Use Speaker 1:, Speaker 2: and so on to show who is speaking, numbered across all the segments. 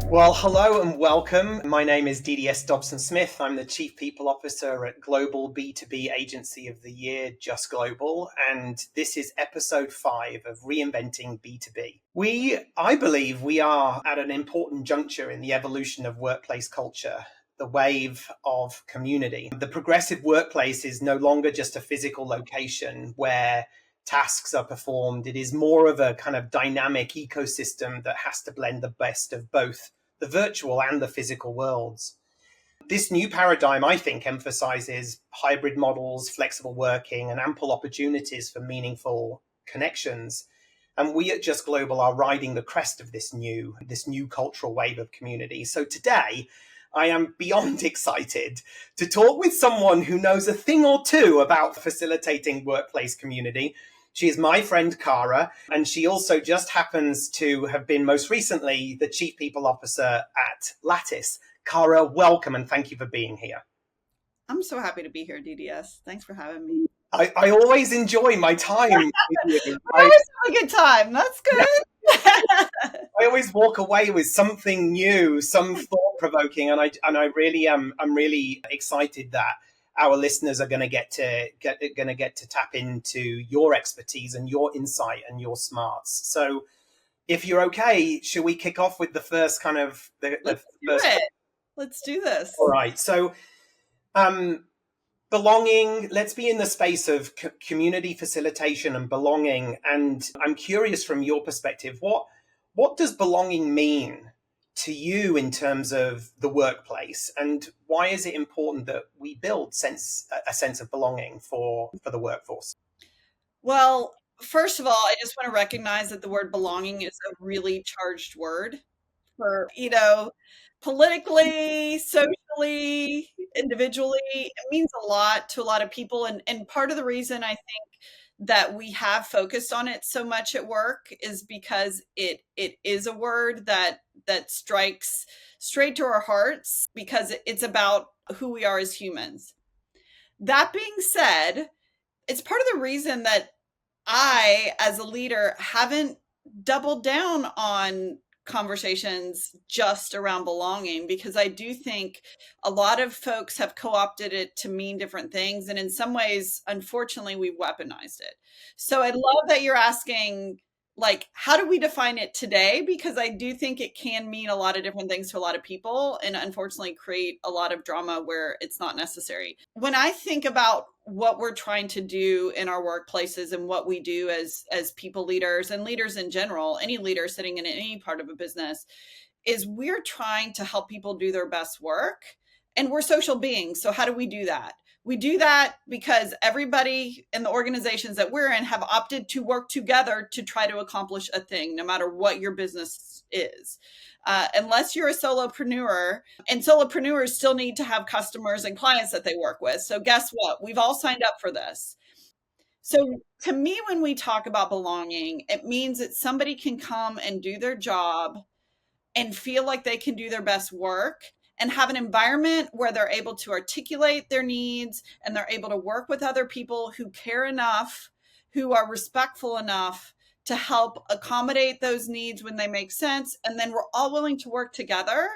Speaker 1: Well, hello and welcome. My name is DDS Dobson-Smith. I'm the Chief People Officer at Global B2B Agency of the Year, Just Global, and this is episode 5 of Reinventing B2B. I believe we are at an important juncture in the evolution of workplace culture, the wave of community. The progressive workplace is no longer just a physical location where tasks are performed. It is more of a kind of dynamic ecosystem that has to blend the best of both the virtual and the physical worlds. This new paradigm, I think, emphasizes hybrid models, flexible working, and ample opportunities for meaningful connections. And we at Just Global are riding the crest of this new cultural wave of community. So today, I am beyond excited to talk with someone who knows a thing or two about facilitating workplace community. She is my friend, Cara, and she also just happens to have been most recently the Chief People Officer at Lattice. Cara, welcome and thank you for being here.
Speaker 2: I'm so happy to be here, DDS. Thanks for having me.
Speaker 1: I always enjoy my time with you.
Speaker 2: I always have a good time. That's good.
Speaker 1: Yeah. I always walk away with something new, some thought-provoking, and I'm really excited that our listeners are going to get to tap into your expertise and your insight and your smarts. So, if you're okay, should we kick off with the first kind of
Speaker 2: Let's do this.
Speaker 1: All right. So, belonging. Let's be in the space of community facilitation and belonging. And I'm curious from your perspective, what does belonging mean to you in terms of the workplace, and why is it important that we build a sense of belonging for the workforce?
Speaker 2: Well, first of all, I just want to recognize that the word belonging is a really charged word for, politically, socially, individually. It means a lot to a lot of people. And part of the reason I think that we have focused on it so much at work is because it is a word that strikes straight to our hearts, because it's about who we are as humans. That being said, it's part of the reason that I, as a leader, haven't doubled down on conversations just around belonging, because I do think a lot of folks have co-opted it to mean different things. And in some ways, unfortunately, we've weaponized it. So I love that you're asking, how do we define it today? Because I do think it can mean a lot of different things to a lot of people, and unfortunately create a lot of drama where it's not necessary. When I think about what we're trying to do in our workplaces and what we do as people leaders and leaders in general, any leader sitting in any part of a business, is we're trying to help people do their best work. And we're social beings. So how do we do that? We do that because everybody in the organizations that we're in have opted to work together to try to accomplish a thing, no matter what your business is. Unless you're a solopreneur, and solopreneurs still need to have customers and clients that they work with. So guess what? We've all signed up for this. So to me, when we talk about belonging, it means that somebody can come and do their job and feel like they can do their best work, and have an environment where they're able to articulate their needs, and they're able to work with other people who care enough, who are respectful enough to help accommodate those needs when they make sense. And then we're all willing to work together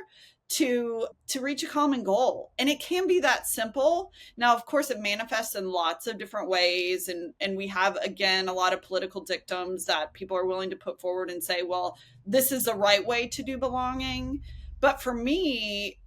Speaker 2: to reach a common goal. And it can be that simple. Now, of course, it manifests in lots of different ways. And we have, again, a lot of political dictums that people are willing to put forward and say, well, this is the right way to do belonging. But for me,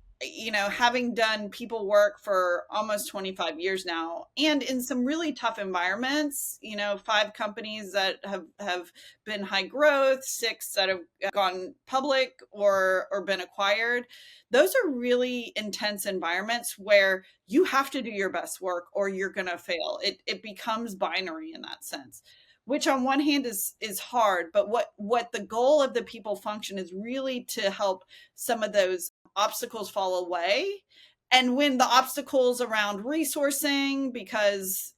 Speaker 2: having done people work for almost 25 years now, and in some really tough environments, 5 companies that have been high growth, 6 that have gone public or been acquired. Those are really intense environments where you have to do your best work or you're going to fail. It becomes binary in that sense, which on one hand is hard, but what the goal of the people function is really to help some of those obstacles fall away. And when the obstacles around resourcing, because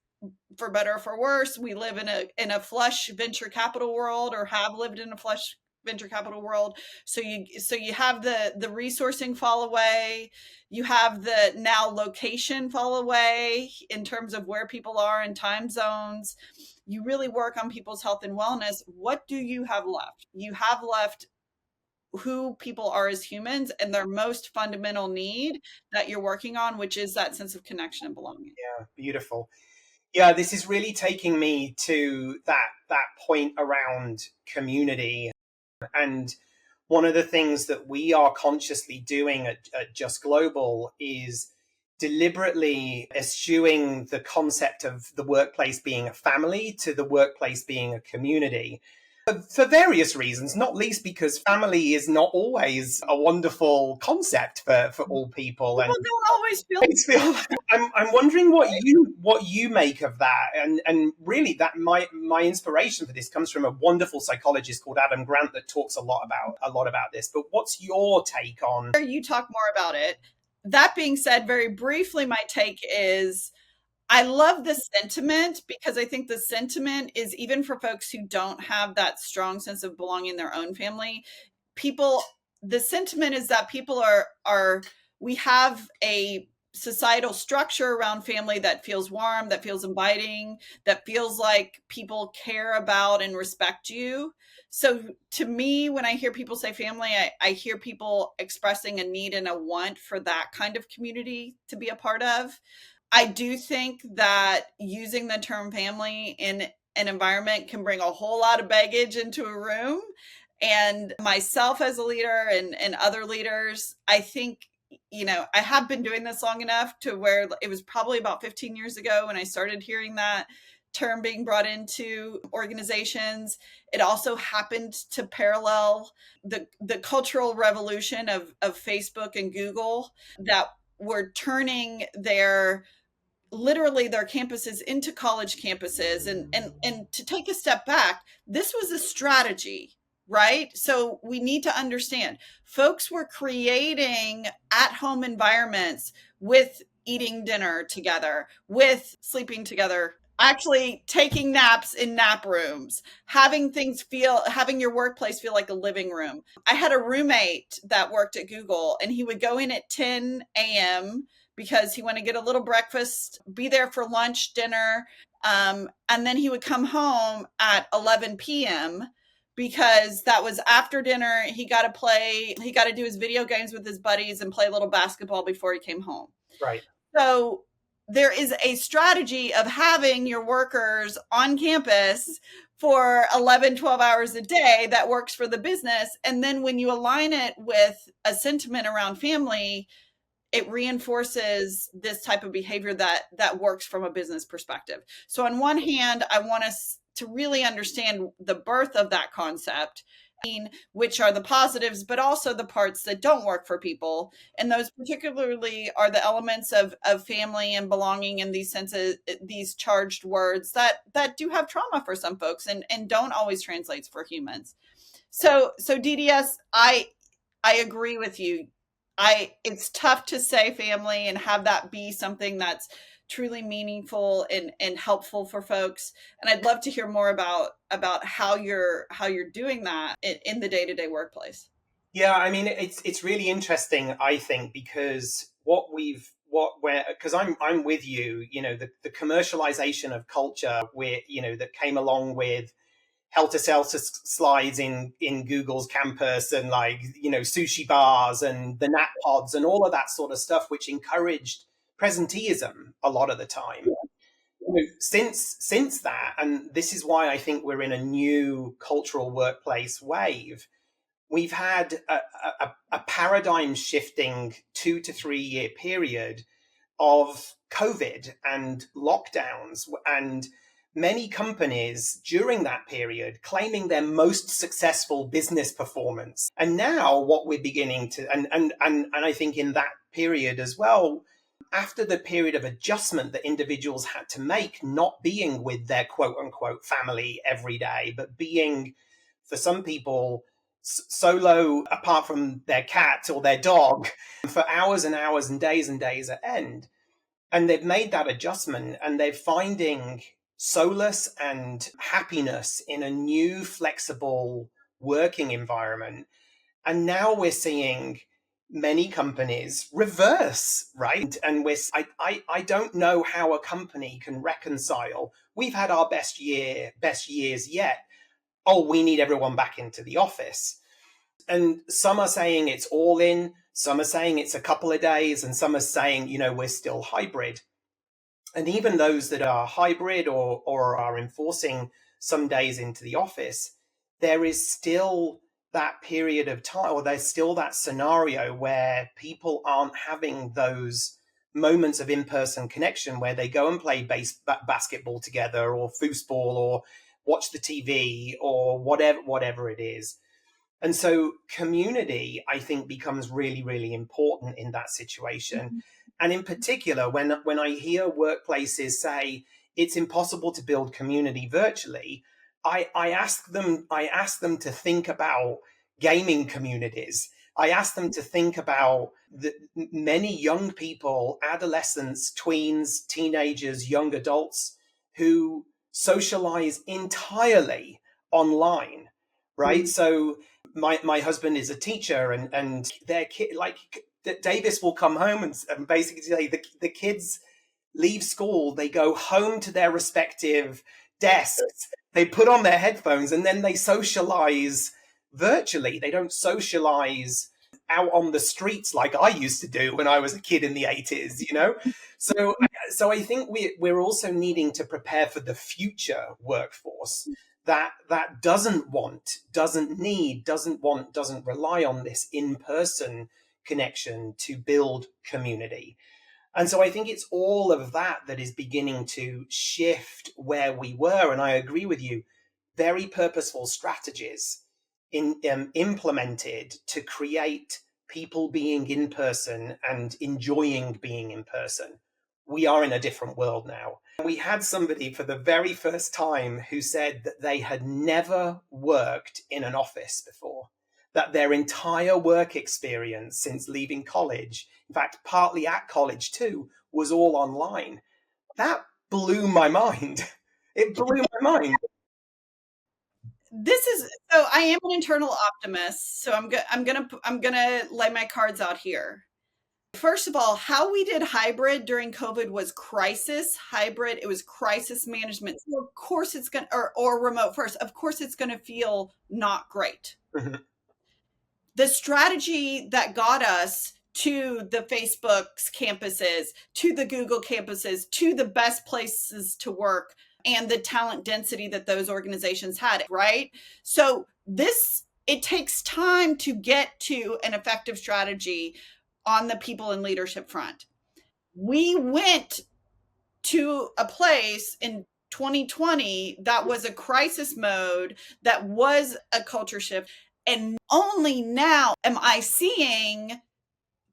Speaker 2: for better or for worse, we live in a flush venture capital world, or have lived in a flush venture capital world. So you have the resourcing fall away. You have the now location fall away in terms of where people are in time zones. You really work on people's health and wellness. What do you have left? You have left who people are as humans and their most fundamental need that you're working on, which is that sense of connection and belonging.
Speaker 1: Yeah, beautiful. Yeah, this is really taking me to that point around community. And one of the things that we are consciously doing at Just Global is deliberately eschewing the concept of the workplace being a family to the workplace being a community. For various reasons, not least because family is not always a wonderful concept for all people. And
Speaker 2: People don't always feel
Speaker 1: it's feel, I'm wondering what you make of that, and really that my inspiration for this comes from a wonderful psychologist called Adam Grant that talks a lot about this. But what's your take on?
Speaker 2: you talk more about it. That being said, very briefly, my take is I love the sentiment because I think the sentiment is even for folks who don't have that strong sense of belonging in their own family, people, the sentiment is that people are we have a societal structure around family that feels warm, that feels inviting, that feels like people care about and respect you. So to me, when I hear people say family, I hear people expressing a need and a want for that kind of community to be a part of. I do think that using the term family in an environment can bring a whole lot of baggage into a room. And myself as a leader and other leaders, I think, I have been doing this long enough to where it was probably about 15 years ago when I started hearing that term being brought into organizations. It also happened to parallel the cultural revolution of Facebook and Google that were turning literally their campuses into college campuses. And to take a step back, this was a strategy, right? So we need to understand folks were creating at-home environments with eating dinner together, with sleeping together, actually taking naps in nap rooms, having your workplace feel like a living room. I had a roommate that worked at Google, and he would go in at 10 a.m. because he wanted to get a little breakfast, be there for lunch, dinner, and then he would come home at 11 p.m. because that was after dinner. He got to do his video games with his buddies and play a little basketball before he came home.
Speaker 1: Right.
Speaker 2: So there is a strategy of having your workers on campus for 11, 12 hours a day that works for the business. And then when you align it with a sentiment around family, it reinforces this type of behavior that works from a business perspective. So on one hand, I want us to really understand the birth of that concept, which are the positives, but also the parts that don't work for people. And those particularly are the elements of family and belonging in these senses, these charged words that do have trauma for some folks and don't always translate for humans. So DDS, I agree with you. It's tough to say family and have that be something that's truly meaningful and helpful for folks. And I'd love to hear more about how you're doing that in the day-to-day workplace.
Speaker 1: Yeah, I mean it's really interesting, I think, because because I'm with you, the commercialization of culture that came along with helter-skelter slides in Google's campus, and sushi bars and the nap pods and all of that sort of stuff, which encouraged presenteeism a lot of the time. Since that, and this is why I think we're in a new cultural workplace wave, we've had a paradigm shifting 2 to 3 year period of COVID and lockdowns, and many companies during that period claiming their most successful business performance. And now what we're beginning to, and I think in that period as well, after the period of adjustment that individuals had to make, not being with their quote unquote family every day, but being, for some people, solo apart from their cat or their dog for hours and hours and days at end. And they've made that adjustment, and they're finding solace and happiness in a new flexible working environment. And now we're seeing many companies reverse, right? And I don't know how a company can reconcile, we've had our best years yet, oh, we need everyone back into the office. And some are saying it's all in, some are saying it's a couple of days, and some are saying, we're still hybrid. And even those that are hybrid or are enforcing some days into the office, there is still that period of time, or there's still that scenario where people aren't having those moments of in-person connection where they go and play basketball together, or foosball, or watch the TV, or whatever it is. And so community, I think, becomes really, really important in that situation. Mm-hmm. And in particular, when I hear workplaces say it's impossible to build community virtually, I ask them to think about gaming communities. I ask them to think about the many young people, adolescents, tweens, teenagers, young adults who socialize entirely online, right? Mm-hmm. So my husband is a teacher, and their kid, like Davis, will come home and basically say the kids leave school, they go home to their respective desks, they put on their headphones, and then they socialize virtually. They don't socialize out on the streets like I used to do when I was a kid in the 80s, So I think we're also needing to prepare for the future workforce that doesn't rely on this in-person connection to build community. And so I think it's all of that is beginning to shift where we were. And I agree with you, very purposeful strategies implemented to create people being in person and enjoying being in person. We are in a different world now. We had somebody for the very first time who said that they had never worked in an office before, that their entire work experience since leaving college, in fact, partly at college too, was all online. That blew my mind. It blew my mind.
Speaker 2: So I am an internal optimist. So I'm gonna lay my cards out here. First of all, how we did hybrid during COVID was crisis hybrid. It was crisis management. So of course it's going to, or remote first, of course it's going to feel not great. Mm-hmm. The strategy that got us to the Facebook's campuses, to the Google campuses, to the best places to work, and the talent density that those organizations had, right? So it takes time to get to an effective strategy on the people and leadership front. We went to a place in 2020 that was a crisis mode, that was a culture shift. And only now am I seeing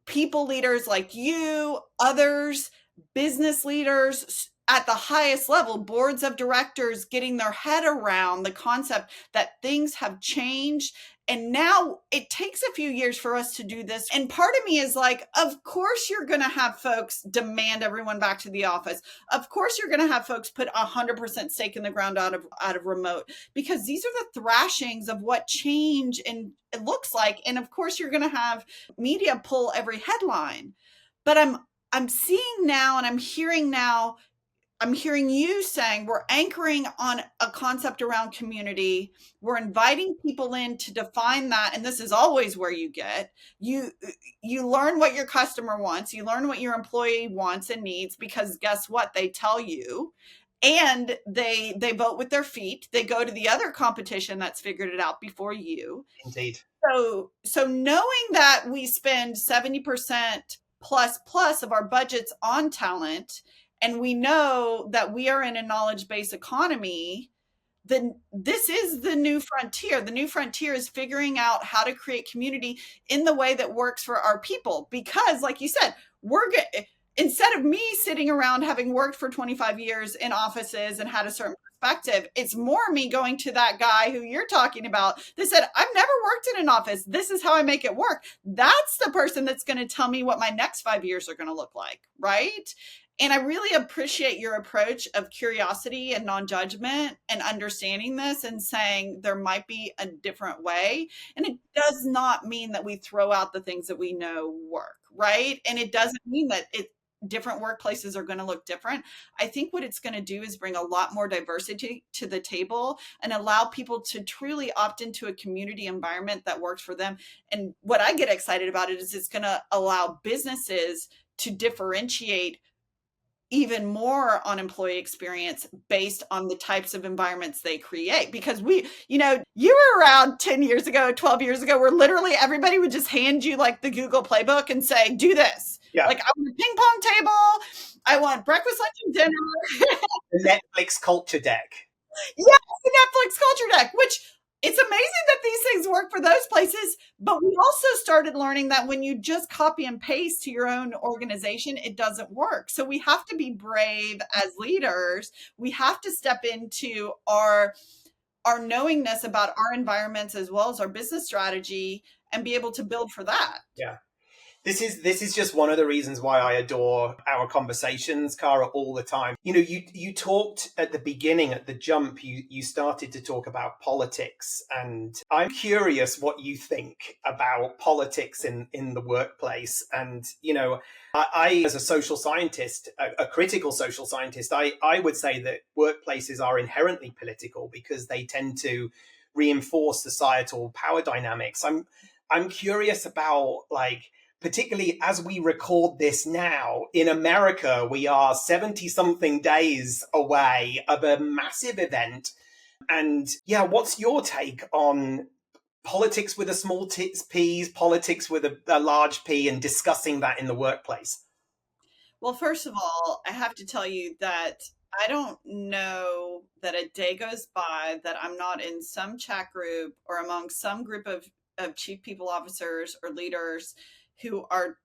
Speaker 2: people leaders like you, others, business leaders at the highest level, boards of directors, getting their head around the concept that things have changed. And now it takes a few years for us to do this. And part of me is like, of course, you're going to have folks demand everyone back to the office. Of course, you're going to have folks put 100% stake in the ground out of remote, because these are the thrashings of what change and it looks like. And of course, you're going to have media pull every headline. But I'm seeing now, and I'm hearing you saying we're anchoring on a concept around community. We're inviting people in to define that. And this is always where you learn what your customer wants. You learn what your employee wants and needs, because guess what? They tell you, and they vote with their feet. They go to the other competition that's figured it out before you.
Speaker 1: Indeed.
Speaker 2: So knowing that we spend 70% plus of our budgets on talent, and we know that we are in a knowledge-based economy, then this is the new frontier. The new frontier is figuring out how to create community in the way that works for our people. Because like you said, instead of me sitting around having worked for 25 years in offices and had a certain perspective, it's more me going to that guy who you're talking about that said, I've never worked in an office. This is how I make it work. That's the person that's going to tell me what my next 5 years are going to look like, right? And I really appreciate your approach of curiosity and non-judgment and understanding this and saying there might be a different way. And it does not mean that we throw out the things that we know work, right? And it doesn't mean that different workplaces are going to look different. I think what it's going to do is bring a lot more diversity to the table and allow people to truly opt into a community environment that works for them. And what I get excited about it is it's going to allow businesses to differentiate even more on employee experience based on the types of environments they create. Because you were around 10 years ago, 12 years ago, where literally everybody would just hand you like the Google playbook and say, do this.
Speaker 1: Yeah.
Speaker 2: Like, I want a ping pong table. I want breakfast, lunch, and dinner.
Speaker 1: The Netflix culture deck.
Speaker 2: Yes, the Netflix culture deck, which it's amazing that these things work for those places. But we also started learning that when you just copy and paste to your own organization, it doesn't work. So we have to be brave as leaders. We have to step into our knowingness about our environments as well as our business strategy and be able to build for that.
Speaker 1: Yeah. This is just one of the reasons why I adore our conversations, Cara, all the time. You talked at the beginning, at the jump, you started to talk about politics. And I'm curious what you think about politics in the workplace. And, I as a social scientist, a critical social scientist, I would say that workplaces are inherently political because they tend to reinforce societal power dynamics. I'm curious about, particularly as we record this now, in America, we are 70 something days away of a massive event. And yeah, what's your take on politics with a small p, politics with a large P, and discussing that in the workplace?
Speaker 2: Well, first of all, I have to tell you that I don't know that a day goes by that I'm not in some chat group or among some group of chief people officers or leaders who are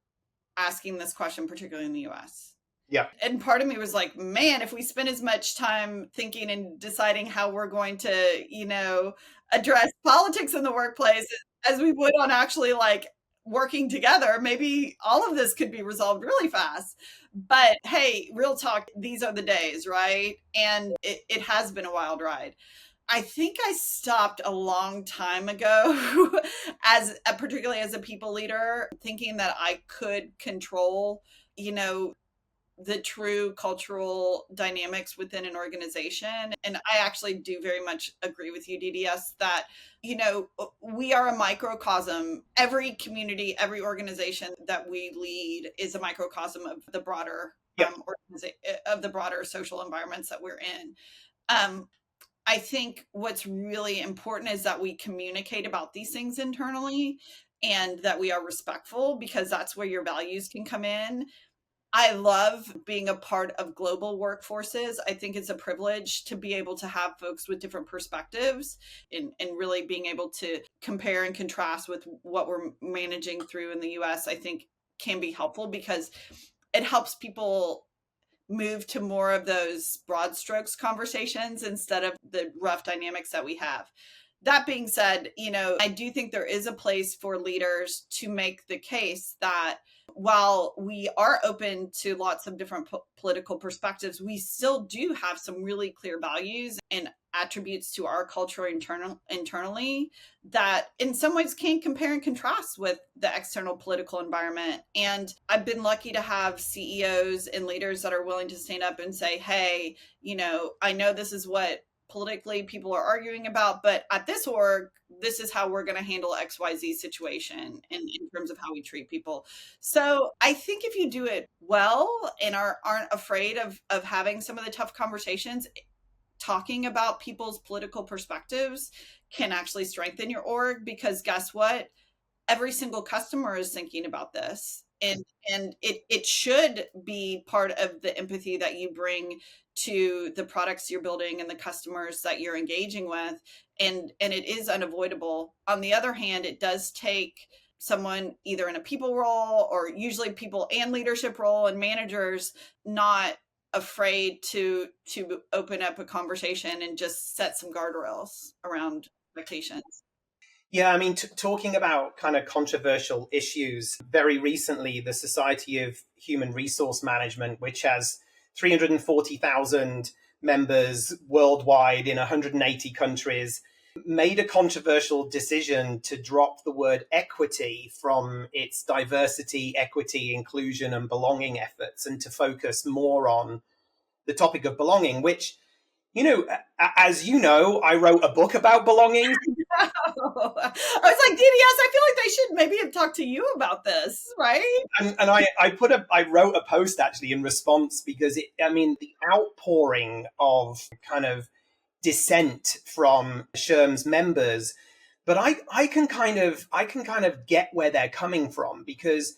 Speaker 2: asking this question, particularly in the US.
Speaker 1: Yeah.
Speaker 2: And part of me was like, man, if we spend as much time thinking and deciding how we're going to, address politics in the workplace as we would on actually working together, maybe all of this could be resolved really fast. But hey, real talk, these are the days, right? And it has been a wild ride. I think I stopped a long time ago particularly as a people leader, thinking that I could control, the true cultural dynamics within an organization. And I actually do very much agree with you, DDS, that, we are a microcosm. Every community, every organization that we lead is a microcosm of the broader, of the broader social environments that we're in. I think what's really important is that we communicate about these things internally and that we are respectful, because that's where your values can come in. I love being a part of global workforces. I think it's a privilege to be able to have folks with different perspectives and really being able to compare and contrast with what we're managing through in the US, I think can be helpful because it helps people move to more of those broad strokes conversations instead of the rough dynamics that we have. That being said, I do think there is a place for leaders to make the case that while we are open to lots of different political perspectives, we still do have some really clear values and attributes to our culture internally that in some ways can compare and contrast with the external political environment. And I've been lucky to have CEOs and leaders that are willing to stand up and say, hey, I know this is what politically people are arguing about, but at this org, this is how we're going to handle XYZ situation in terms of how we treat people. So I think if you do it well and aren't afraid of having some of the tough conversations, talking about people's political perspectives can actually strengthen your org, because guess what? Every single customer is thinking about this. And it should be part of the empathy that you bring to the products you're building and the customers that you're engaging with. And it is unavoidable. On the other hand, it does take someone either in a people role or usually people and leadership role and managers not afraid to open up a conversation and just set some guardrails around expectations.
Speaker 1: Yeah, I mean, talking about kind of controversial issues, very recently, the Society of Human Resource Management, which has 340,000 members worldwide in 180 countries, made a controversial decision to drop the word equity from its diversity, equity, inclusion, and belonging efforts and to focus more on the topic of belonging, which, as you know, I wrote a book about belonging.
Speaker 2: I was like, DDS, I feel like they should maybe have talked to you about this, right?
Speaker 1: And I wrote a post actually in response because the outpouring of kind of dissent from SHRM's members, but I can kind of get where they're coming from, because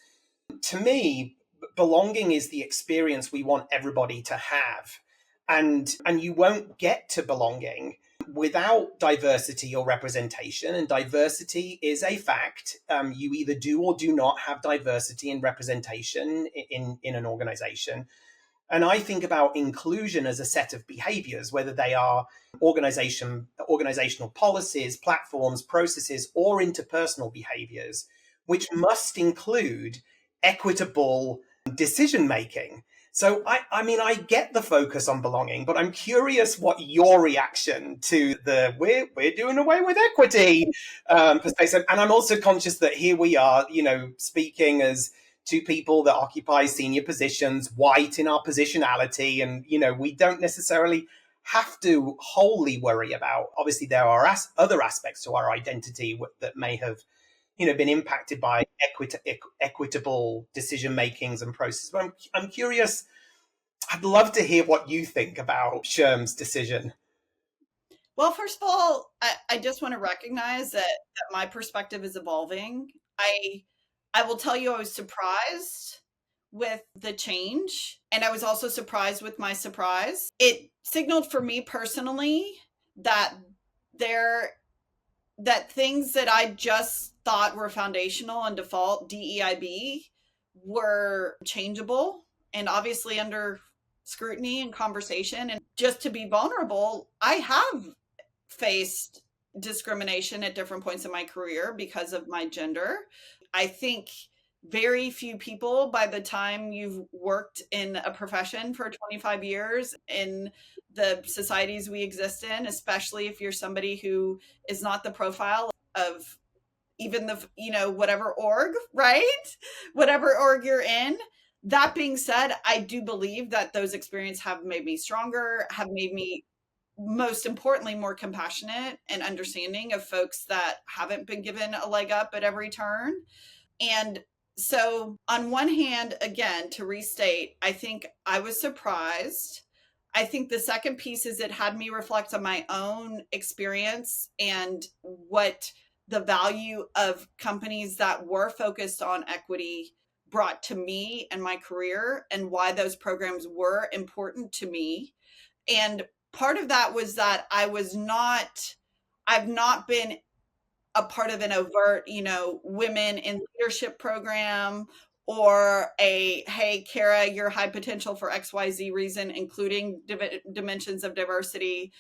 Speaker 1: to me, belonging is the experience we want everybody to have. And you won't get to belonging without diversity or representation. And diversity is a fact. You either do or do not have diversity and representation in an organization. And I think about inclusion as a set of behaviors, whether they are organizational policies, platforms, processes, or interpersonal behaviors, which must include equitable decision making. So I get the focus on belonging, but I'm curious what your reaction to the we're doing away with equity perspective. And I'm also conscious that here we are, speaking as two people that occupy senior positions, white in our positionality, and we don't necessarily have to wholly worry about. Obviously, there are other aspects to our identity that may have been impacted by equitable decision makings and processes. But I'm curious. I'd love to hear what you think about SHRM's decision.
Speaker 2: Well, first of all, I just want to recognize that my perspective is evolving. I will tell you, I was surprised with the change, and I was also surprised with my surprise. It signaled for me personally that things that I just thought were foundational and default, DEIB, were changeable and obviously under scrutiny and conversation. And just to be vulnerable, I have faced discrimination at different points in my career because of my gender. I think very few people, by the time you've worked in a profession for 25 years in the societies we exist in, especially if you're somebody who is not the profile of even whatever org, right? Whatever org you're in. That being said, I do believe that those experiences have made me stronger, have made me, most importantly, more compassionate and understanding of folks that haven't been given a leg up at every turn. And so, on one hand, again, to restate, I think I was surprised. I think the second piece is it had me reflect on my own experience and what the value of companies that were focused on equity brought to me and my career, and why those programs were important to me. And part of that was that I've not been a part of an overt, women in leadership program, or hey, Cara, you're high potential for XYZ reason, including dimensions of diversity.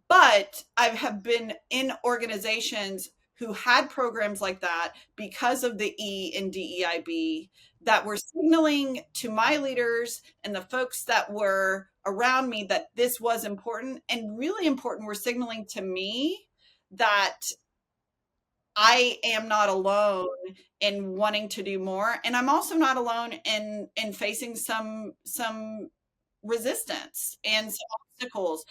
Speaker 2: But I have been in organizations who had programs like that because of the E in DEIB, that were signaling to my leaders and the folks that were around me that this was important, and really important, were signaling to me that I am not alone in wanting to do more, and I'm also not alone in facing some resistance and some obstacles.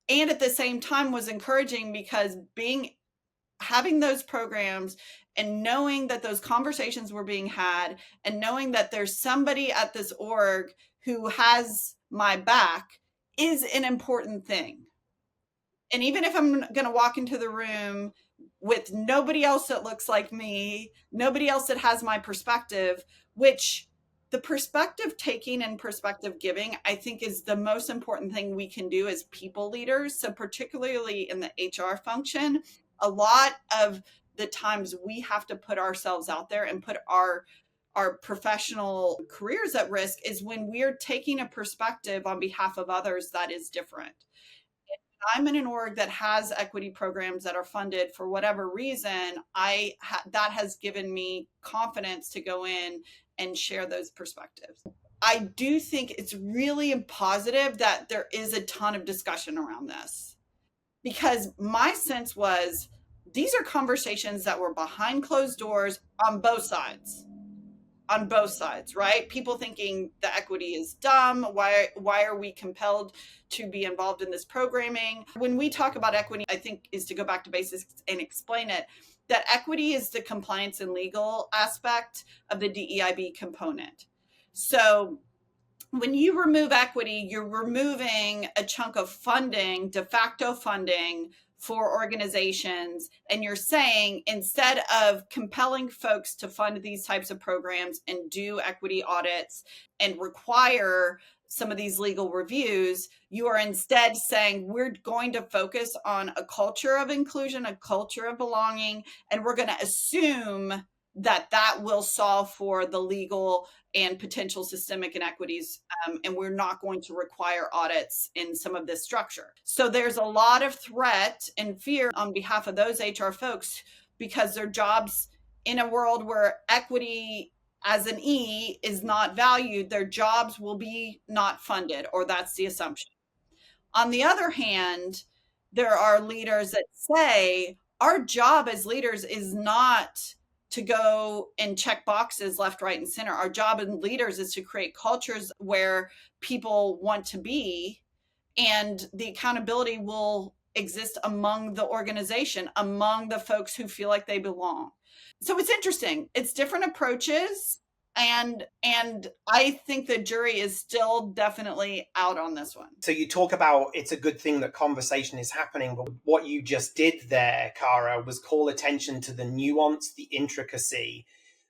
Speaker 2: And at the same time was encouraging, because having those programs and knowing that those conversations were being had, and knowing that there's somebody at this org who has my back, is an important thing. And even if I'm going to walk into the room with nobody else that looks like me, nobody else that has my perspective, which the perspective taking and perspective giving, I think, is the most important thing we can do as people leaders. So particularly in the HR function, a lot of the times we have to put ourselves out there and put our professional careers at risk, is when we're taking a perspective on behalf of others that is different. I'm in an org that has equity programs that are funded for whatever reason, that has given me confidence to go in and share those perspectives. I do think it's really positive that there is a ton of discussion around this, because my sense was these are conversations that were behind closed doors on both sides. On both sides, right? People thinking the equity is dumb. Why are we compelled to be involved in this programming? When we talk about equity, I think is to go back to basics and explain it, that equity is the compliance and legal aspect of the DEIB component. So when you remove equity, you're removing a chunk of funding, de facto funding for organizations. And you're saying, instead of compelling folks to fund these types of programs and do equity audits and require some of these legal reviews, you are instead saying, we're going to focus on a culture of inclusion, a culture of belonging, and we're going to assume that that will solve for the legal and potential systemic inequities. And we're not going to require audits in some of this structure. So there's a lot of threat and fear on behalf of those HR folks, because their jobs in a world where equity as an E is not valued, their jobs will be not funded, or that's the assumption. On the other hand, there are leaders that say our job as leaders is not to go and check boxes left, right, and center. Our job as leaders is to create cultures where people want to be, and the accountability will exist among the organization, among the folks who feel like they belong. So it's interesting. It's different approaches. And I think the jury is still definitely out on this one.
Speaker 1: So you talk about it's a good thing that conversation is happening, but what you just did there, Cara, was call attention to the nuance, the intricacy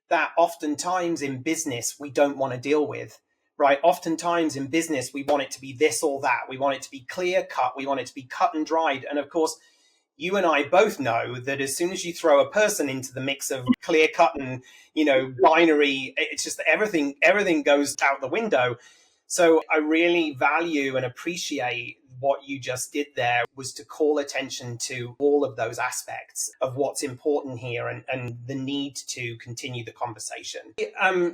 Speaker 1: that oftentimes in business we don't want to deal with, right? Oftentimes in business we want it to be this or that. We want it to be clear cut. We want it to be cut and dried. And of course, you and I both know that as soon as you throw a person into the mix of clear cut and, binary, it's just everything goes out the window. So I really value and appreciate what you just did there, was to call attention to all of those aspects of what's important here and the need to continue the conversation.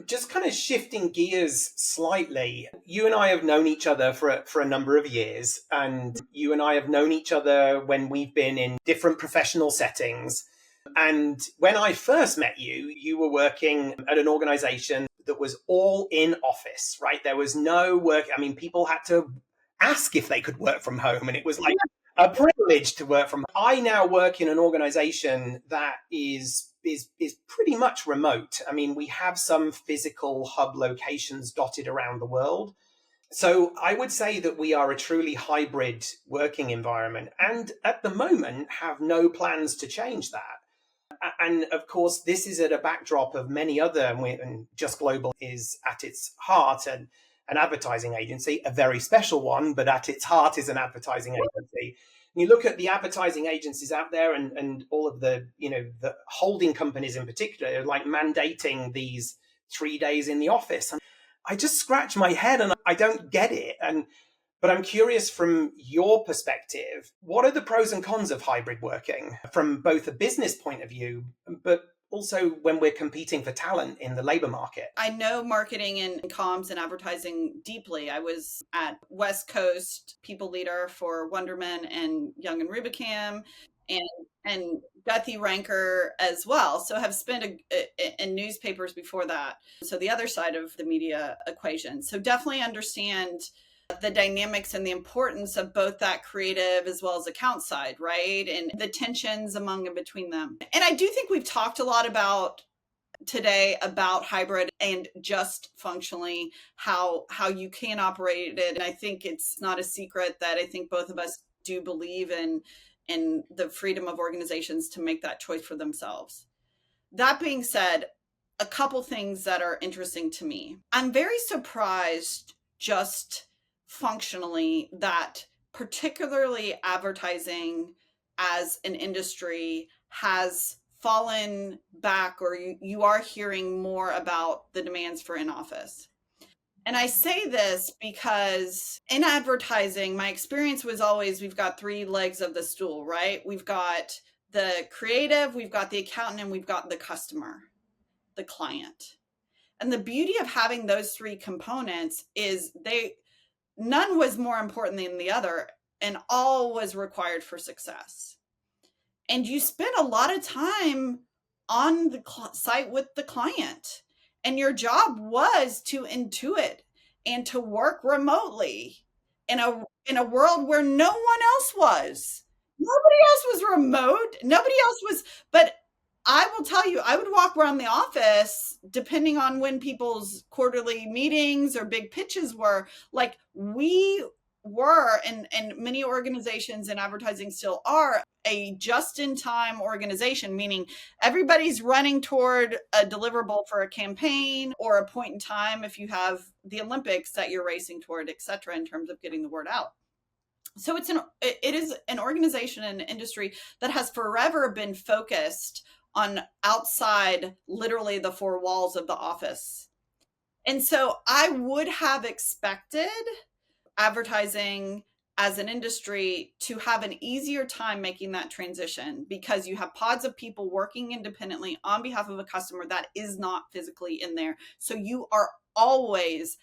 Speaker 1: Just kind of shifting gears slightly, you and I have known each other for a number of years, and you and I have known each other when we've been in different professional settings. And when I first met you, you were working at an organization that was all in office, right? There was no work. I mean, people had to ask if they could work from home, and it was like a privilege to work from home. I now work in an organization that is pretty much remote. I mean, we have some physical hub locations dotted around the world. So I would say that we are a truly hybrid working environment, and at the moment have no plans to change that. And of course, this is at a backdrop of many other, and Just Global is at its heart an advertising agency, a very special one, but at its heart is an advertising agency. And you look at the advertising agencies out there and all of the, the holding companies in particular, like mandating these 3 days in the office. And I just scratch my head and I don't get it. But I'm curious, from your perspective, what are the pros and cons of hybrid working from both a business point of view, but also when we're competing for talent in the labor market?
Speaker 2: I know marketing and comms and advertising deeply. I was at West Coast people leader for Wonderman and Young and Rubicam and Guthy Ranker as well. So have spent in newspapers before that. So the other side of the media equation. So definitely understand the dynamics and the importance of both that creative as well as account side, right? And the tensions among and between them. And I do think we've talked a lot about today about hybrid and just functionally how you can operate it. And I think it's not a secret that I think both of us do believe in the freedom of organizations to make that choice for themselves. That being said, a couple things that are interesting to me. I'm very surprised just functionally that particularly advertising as an industry has fallen back, or you are hearing more about the demands for in-office. And I say this because in advertising, my experience was always, we've got three legs of the stool, right? We've got the creative, we've got the accountant, and we've got the customer, the client. And the beauty of having those three components is none was more important than the other. and all was required for success. And you spent a lot of time on the site with the client, and your job was to intuit and to work remotely in a world where no one else was. Nobody else was remote. Nobody else was, but I will tell you, I would walk around the office depending on when people's quarterly meetings or big pitches were. Like we were, and many organizations in advertising still are, a just-in-time organization, meaning everybody's running toward a deliverable for a campaign or a point in time if you have the Olympics that you're racing toward, et cetera, in terms of getting the word out. So it is an organization and an industry that has forever been focused on outside, literally the four walls of the office. And so I would have expected advertising as an industry to have an easier time making that transition, because you have pods of people working independently on behalf of a customer that is not physically in there. So you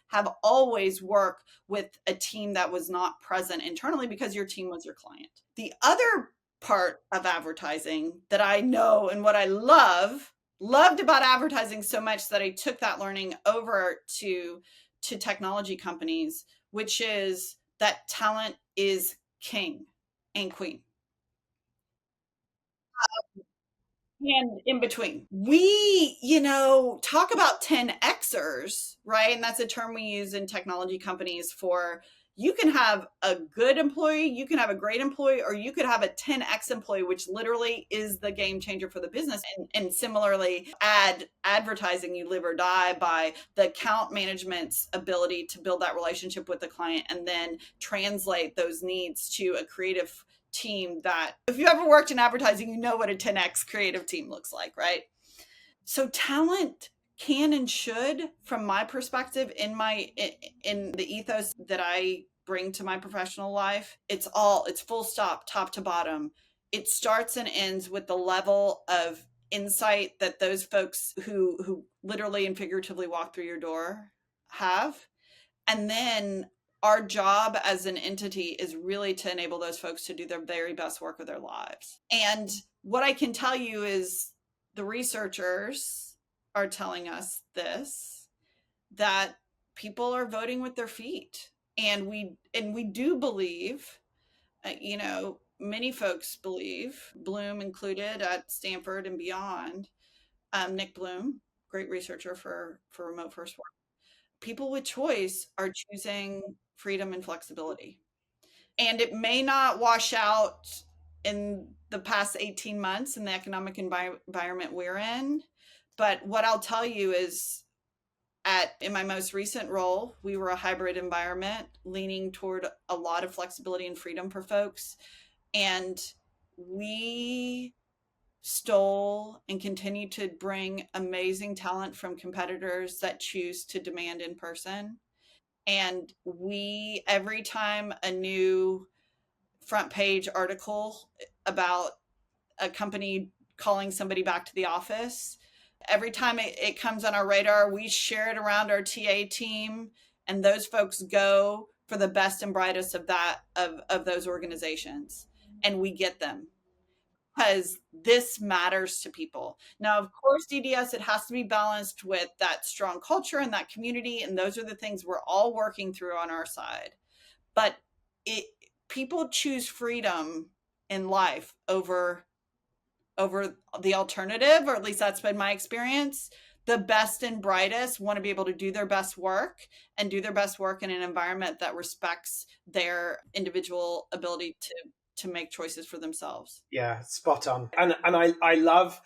Speaker 2: have always worked with a team that was not present internally because your team was your client. The other part of advertising that I know and what I loved about advertising so much that I took that learning over to technology companies, which is that talent is king and queen. And in between, we, talk about 10Xers, right? And that's a term we use in technology companies for, you can have a good employee, you can have a great employee, or you could have a 10X employee, which literally is the game changer for the business. And similarly, advertising, you live or die by the account management's ability to build that relationship with the client and then translate those needs to a creative team. That, if you ever worked in advertising, you know what a 10X creative team looks like, right? So talent can and should, from my perspective, in the ethos that I bring to my professional life, it's full stop, top to bottom. It starts and ends with the level of insight that those folks who literally and figuratively walk through your door have. And then our job as an entity is really to enable those folks to do their very best work of their lives. And what I can tell you is the researchers are telling us this, that people are voting with their feet. And we do believe, many folks believe, Bloom included at Stanford and beyond, Nick Bloom, great researcher for remote first work, people with choice are choosing freedom and flexibility. And it may not wash out in the past 18 months in the economic environment we're in. But what I'll tell you is, in my most recent role, we were a hybrid environment leaning toward a lot of flexibility and freedom for folks. And we stole and continue to bring amazing talent from competitors that choose to demand in person. And every time a new front page article about a company calling somebody back to the office, every time it comes on our radar, we share it around our TA team, and those folks go for the best and brightest of those organizations, and we get them because this matters to people. Now, of course, DDS, it has to be balanced with that strong culture and that community, and those are the things we're all working through on our side. But people choose freedom in life over the alternative, or at least that's been my experience. The best and brightest want to be able to do their best work and do their best work in an environment that respects their individual ability to make choices for themselves.
Speaker 1: Yeah, spot on. And I love,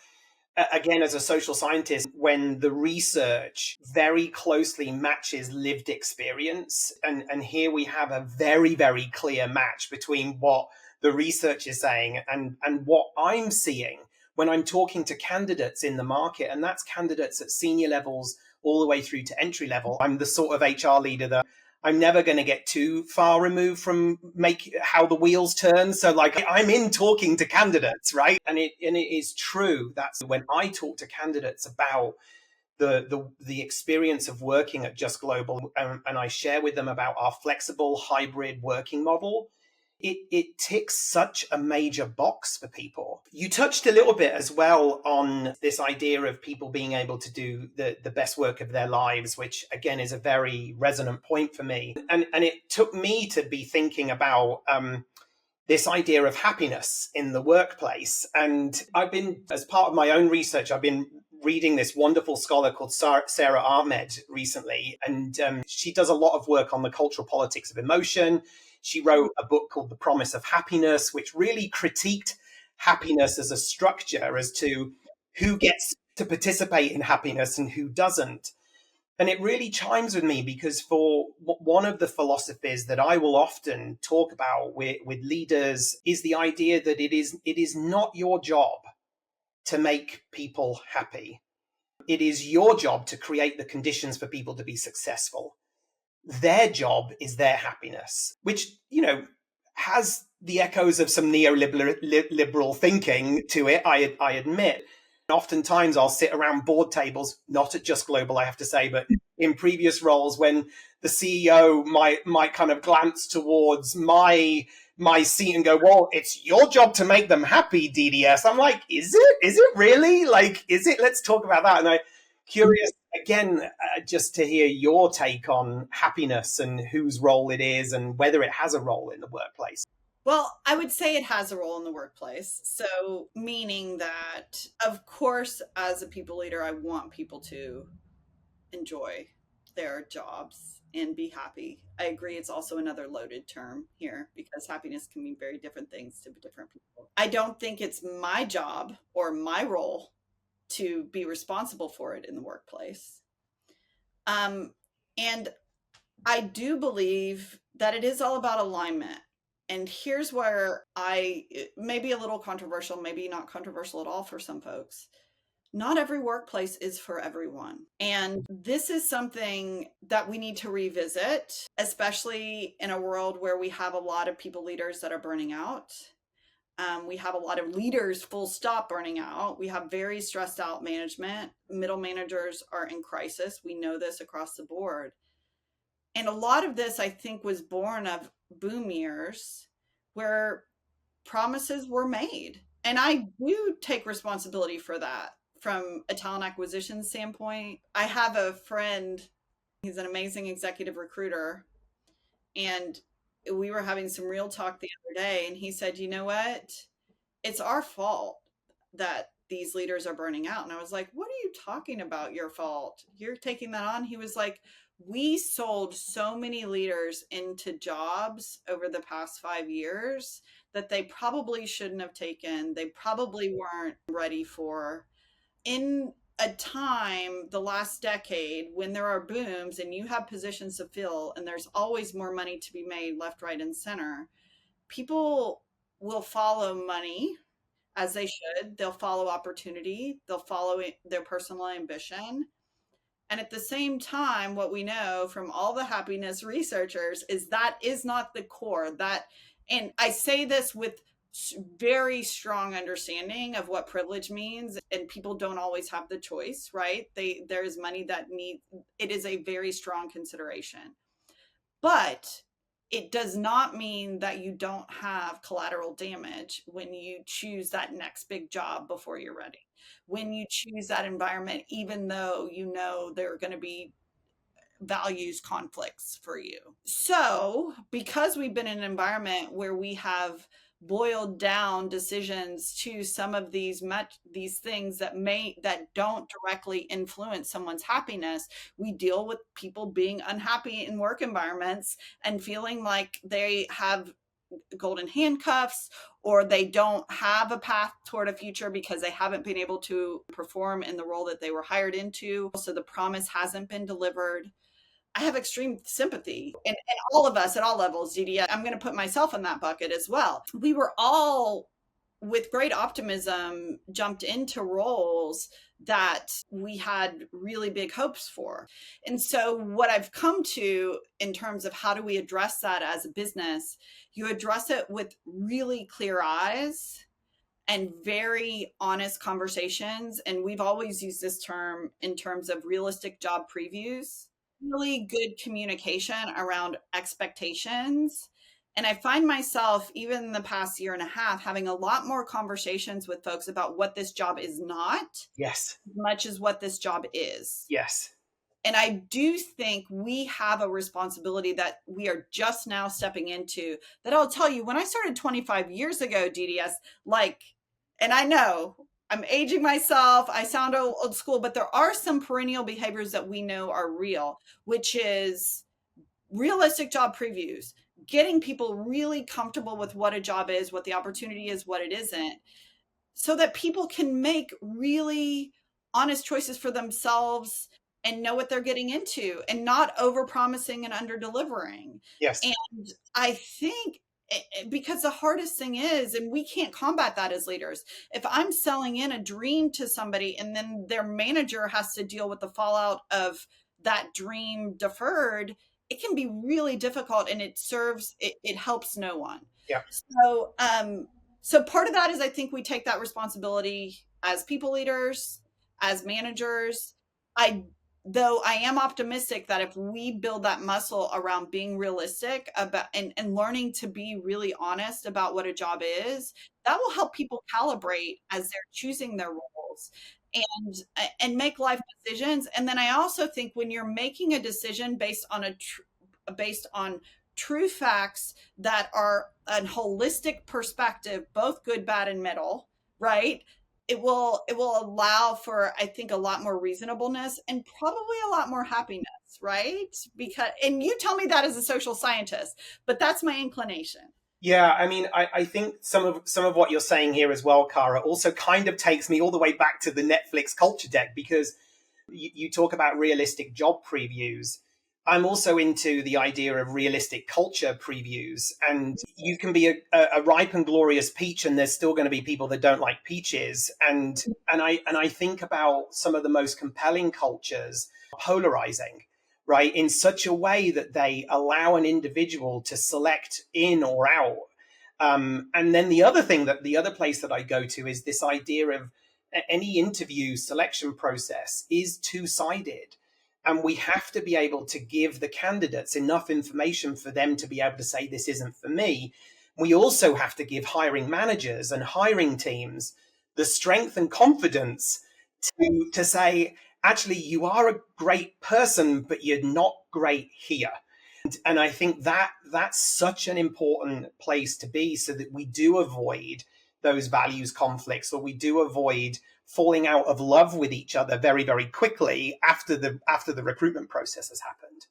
Speaker 1: again, as a social scientist, when the research very closely matches lived experience. And here we have a very, very clear match between what the research is saying and what I'm seeing when I'm talking to candidates in the market. And that's candidates at senior levels all the way through to entry level. I'm the sort of HR leader that I'm never going to get too far removed from how the wheels turn. So like I'm in talking to candidates, right? And it is true that when I talk to candidates about the experience of working at Just Global, and I share with them about our flexible hybrid working model, it ticks such a major box for people. You touched a little bit as well on this idea of people being able to do the best work of their lives, which again is a very resonant point for me. And it took me to be thinking about this idea of happiness in the workplace. And I've been, as part of my own research, I've been reading this wonderful scholar called Sarah Ahmed recently. And she does a lot of work on the cultural politics of emotion. She wrote a book called The Promise of Happiness, which really critiqued happiness as a structure as to who gets to participate in happiness and who doesn't. And it really chimes with me because for one of the philosophies that I will often talk about with leaders is the idea that it is not your job to make people happy. It is your job to create the conditions for people to be successful. Their job is their happiness, which, has the echoes of some neoliberal thinking to it, I admit. Oftentimes I'll sit around board tables, not at Just Global, I have to say, but in previous roles when the CEO might kind of glance towards my seat and go, well, it's your job to make them happy, DDS. I'm like, is it really? Like, is it? Let's talk about that. And I'm curious, again, just to hear your take on happiness and whose role it is and whether it has a role in the workplace.
Speaker 2: Well, I would say it has a role in the workplace. So, meaning that, of course, as a people leader, I want people to enjoy their jobs and be happy. I agree. It's also another loaded term here because happiness can mean very different things to different people. I don't think it's my job or my role to be responsible for it in the workplace. And I do believe that it is all about alignment. And here's where may be a little controversial, maybe not controversial at all for some folks. Not every workplace is for everyone. And this is something that we need to revisit, especially in a world where we have a lot of people leaders that are burning out. We have a lot of leaders, full stop, burning out. We have very stressed out management. Middle managers are in crisis. We know this across the board. And a lot of this, I think, was born of boom years where promises were made. And I do take responsibility for that from a talent acquisition standpoint. I have a friend, he's an amazing executive recruiter, and we were having some real talk the other day, and he said, you know what? It's our fault that these leaders are burning out. And I was like, what are you talking about? Your fault? You're taking that on? He was like, we sold so many leaders into jobs over the past 5 years that they probably shouldn't have taken. They probably weren't ready for. In a time, the last decade, when there are booms and you have positions to fill and there's always more money to be made left, right, and center, people will follow money as they should. They'll follow opportunity. They'll follow their personal ambition. And at the same time, what we know from all the happiness researchers is that is not the core. And I say this with very strong understanding of what privilege means, and people don't always have the choice, right? There is money it is a very strong consideration. But it does not mean that you don't have collateral damage when you choose that next big job before you're ready. When you choose that environment, even though you know there are going to be values conflicts for you. So, because we've been in an environment where we have boiled down decisions to some of these things that don't directly influence someone's happiness, we deal with people being unhappy in work environments and feeling like they have golden handcuffs or they don't have a path toward a future because they haven't been able to perform in the role that they were hired into. So the promise hasn't been delivered. I have extreme sympathy, and all of us at all levels, DD. I'm going to put myself in that bucket as well. We were all, with great optimism, jumped into roles that we had really big hopes for. And so what I've come to in terms of how do we address that as a business, you address it with really clear eyes and very honest conversations. And we've always used this term in terms of realistic job previews, really good communication around expectations And I find myself, even in the past year and a half, having a lot more conversations with folks about what this job is not,
Speaker 1: Yes.
Speaker 2: as much as what this job is.
Speaker 1: Yes.
Speaker 2: And I do think we have a responsibility that we are just now stepping into, that I'll tell you, when I started 25 years ago, DDS, like, and I know I'm aging myself, I sound old school, but there are some perennial behaviors that we know are real, which is realistic job previews, getting people really comfortable with what a job is, what the opportunity is, what it isn't, so that people can make really honest choices for themselves and know what they're getting into and not over promising and under delivering.
Speaker 1: Yes.
Speaker 2: And I think because the hardest thing is, and we can't combat that as leaders, if I'm selling in a dream to somebody and then their manager has to deal with the fallout of that dream deferred, it can be really difficult, and it helps no one.
Speaker 1: Yeah.
Speaker 2: So part of that is, I think we take that responsibility as people leaders, as managers. Though I am optimistic that if we build that muscle around being realistic about and learning to be really honest about what a job is, that will help people calibrate as they're choosing their roles and make life decisions. And then I also think when you're making a decision based on true facts that are a holistic perspective, both good, bad, and middle, right? It will allow for, I think, a lot more reasonableness and probably a lot more happiness, right? Because, and you tell me that as a social scientist, but that's my inclination.
Speaker 1: Yeah, I mean, I think some of what you're saying here as well, Cara, also kind of takes me all the way back to the Netflix culture deck, because you talk about realistic job previews. I'm also into the idea of realistic culture previews. And you can be a ripe and glorious peach, and there's still going to be people that don't like peaches. And I think about some of the most compelling cultures polarizing, right, in such a way that they allow an individual to select in or out. And then the other place that I go to is this idea of any interview selection process is two-sided. And we have to be able to give the candidates enough information for them to be able to say, this isn't for me. We also have to give hiring managers and hiring teams the strength and confidence to say, actually, you are a great person, but you're not great here. And I think that's such an important place to be, so that we do avoid those values conflicts, or we do avoid falling out of love with each other very, very quickly after the recruitment process has happened.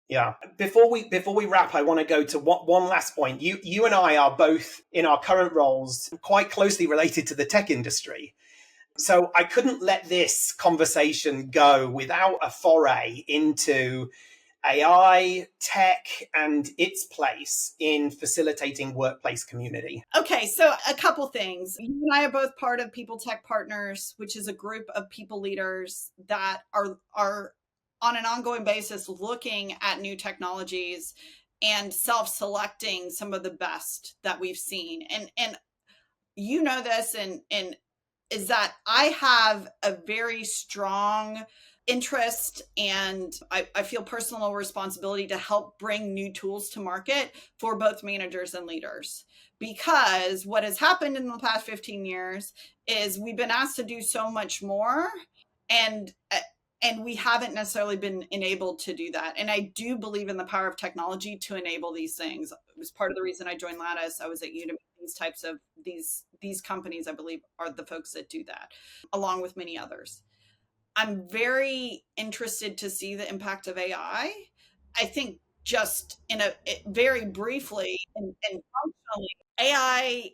Speaker 1: Yeah. Before we wrap, I want to go to one last point. You and I are both in our current roles quite closely related to the tech industry. So I couldn't let this conversation go without a foray into AI, tech, and its place in facilitating workplace community.
Speaker 2: Okay, so a couple things. You and I are both part of People Tech Partners, which is a group of people leaders that are on an ongoing basis looking at new technologies and self-selecting some of the best that we've seen. And you know this, and is that I have a very strong interest, and I feel personal responsibility to help bring new tools to market for both managers and leaders. Because what has happened in the past 15 years is we've been asked to do so much more, and we haven't necessarily been enabled to do that. And I do believe in the power of technology to enable these things. It was part of the reason I joined Lattice. I was at Udemy. These types of these companies, I believe, are the folks that do that, along with many others. I'm very interested to see the impact of AI. I think just very briefly and functionally, AI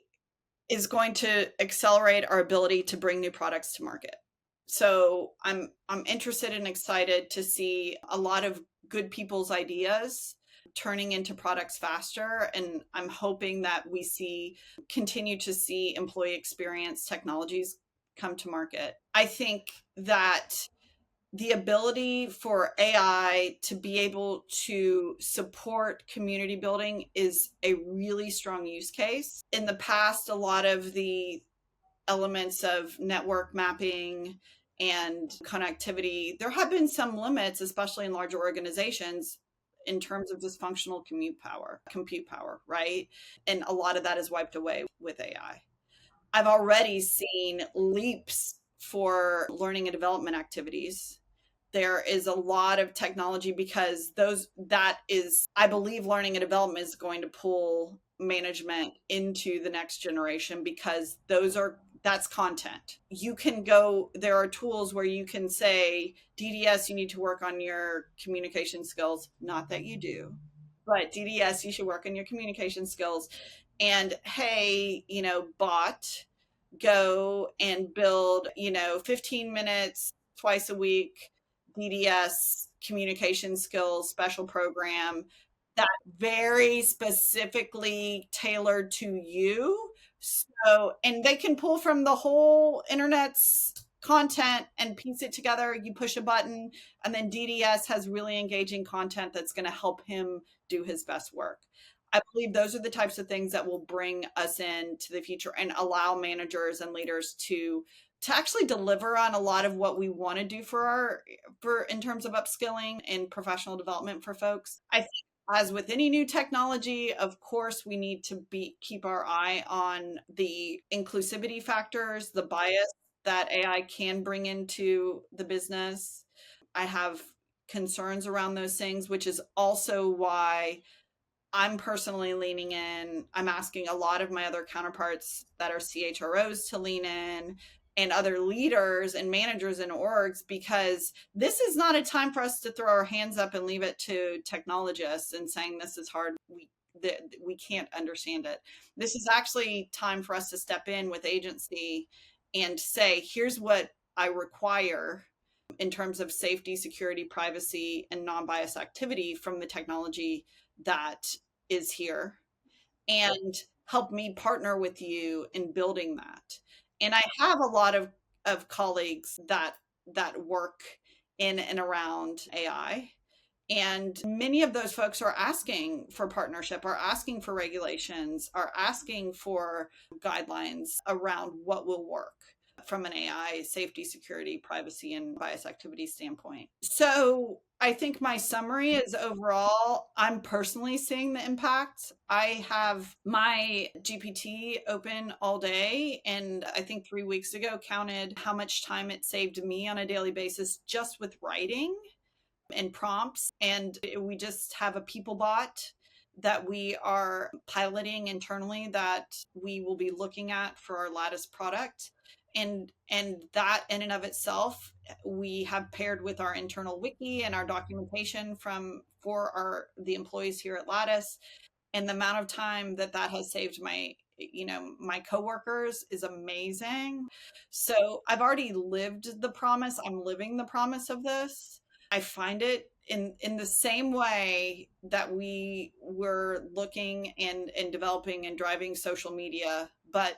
Speaker 2: is going to accelerate our ability to bring new products to market. So I'm interested and excited to see a lot of good people's ideas turning into products faster. And I'm hoping that we continue to see employee experience technologies come to market. I think that the ability for AI to be able to support community building is a really strong use case. In the past, a lot of the elements of network mapping and connectivity, there have been some limits, especially in larger organizations, in terms of just functional compute power, right? And a lot of that is wiped away with AI. I've already seen leaps for learning and development activities. There is a lot of technology because I believe learning and development is going to pull management into the next generation because that's content. There are tools where you can say, DDS, you need to work on your communication skills. Not that you do, but DDS, you should work on your communication skills. And hey, bot, go and build, 15 minutes twice a week DDS communication skills special program that very specifically tailored to you. So, and they can pull from the whole internet's content and piece it together. You push a button, and then DDS has really engaging content that's going to help him do his best work. I believe those are the types of things that will bring us into the future and allow managers and leaders to actually deliver on a lot of what we want to do for in terms of upskilling and professional development for folks. I think, as with any new technology, of course, we need to keep our eye on the inclusivity factors, the bias that AI can bring into the business. I have concerns around those things, which is also why I'm personally leaning in. I'm asking a lot of my other counterparts that are CHROs to lean in, and other leaders and managers in orgs, because this is not a time for us to throw our hands up and leave it to technologists and saying this is hard. We can't understand it. This is actually time for us to step in with agency and say, here's what I require in terms of safety, security, privacy, and non-biased activity from the technology that is here, and help me partner with you in building that. And I have a lot of colleagues that work in and around AI. And many of those folks are asking for partnership, are asking for regulations, are asking for guidelines around what will work from an AI safety, security, privacy, and bias activity standpoint. So I think my summary is, overall, I'm personally seeing the impact. I have my GPT open all day, and I think 3 weeks ago counted how much time it saved me on a daily basis just with writing and prompts. And we just have a people bot that we are piloting internally that we will be looking at for our Lattice product. And that in and of itself, we have paired with our internal wiki and our documentation for the employees here at Lattice. And the amount of time that has saved my coworkers is amazing. So I've already lived the promise. I'm living the promise of this. I find it in the same way that we were looking and developing and driving social media, but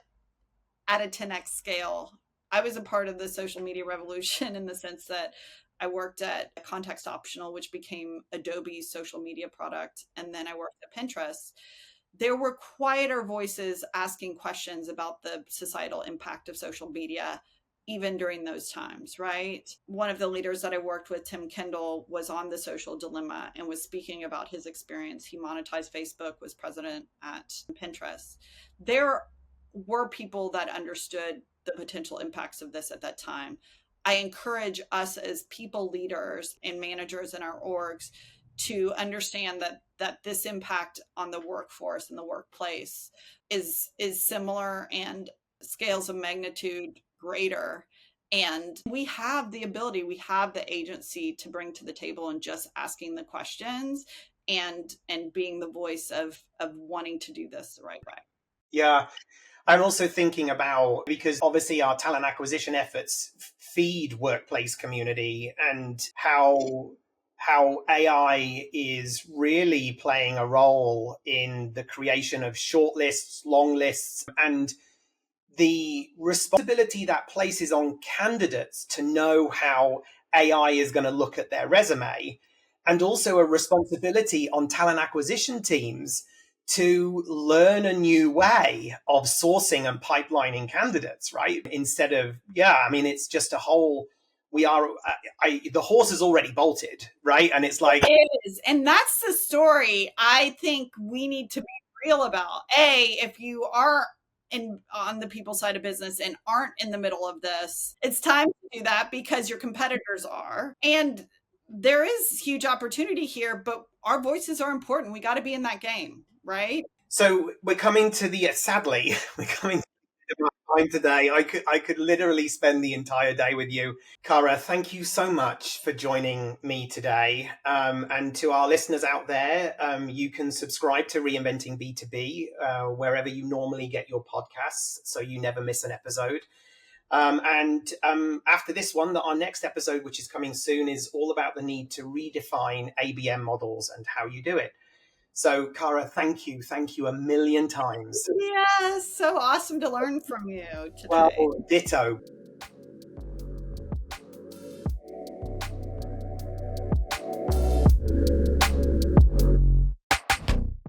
Speaker 2: at a 10x scale. I was a part of the social media revolution in the sense that I worked at Context Optional, which became Adobe's social media product. And then I worked at Pinterest. There were quieter voices asking questions about the societal impact of social media, even during those times, right? One of the leaders that I worked with, Tim Kendall, was on The Social Dilemma and was speaking about his experience. He monetized Facebook, was president at Pinterest. There were people that understood the potential impacts of this at that time. I encourage us as people leaders and managers in our orgs to understand that this impact on the workforce and the workplace is similar and scales of magnitude greater. And we have the ability, we have the agency to bring to the table, and just asking the questions and being the voice of wanting to do this the right way.
Speaker 1: Yeah. I'm also thinking about, because obviously our talent acquisition efforts feed workplace community, and how AI is really playing a role in the creation of short lists, long lists, and the responsibility that places on candidates to know how AI is going to look at their resume, and also a responsibility on talent acquisition teams to learn a new way of sourcing and pipelining candidates, right? Instead of, it's just a whole the horse is already bolted, right? And it's like,
Speaker 2: it is. And that's the story I think we need to be real about. If you are on the people side of business and aren't in the middle of this, it's time to do that because your competitors are. And there is huge opportunity here, but our voices are important. We got to be in that game, right?
Speaker 1: so we're coming to the, sadly, we're coming to the time today. I could literally spend the entire day with you. Cara, thank you so much for joining me today. And to our listeners out there, you can subscribe to Reinventing B2B wherever you normally get your podcasts, so you never miss an episode. And after this one, our next episode, which is coming soon, is all about the need to redefine ABM models and how you do it. So, Cara, thank you a million times.
Speaker 2: Yeah, so awesome to learn from you today.
Speaker 1: Well, ditto.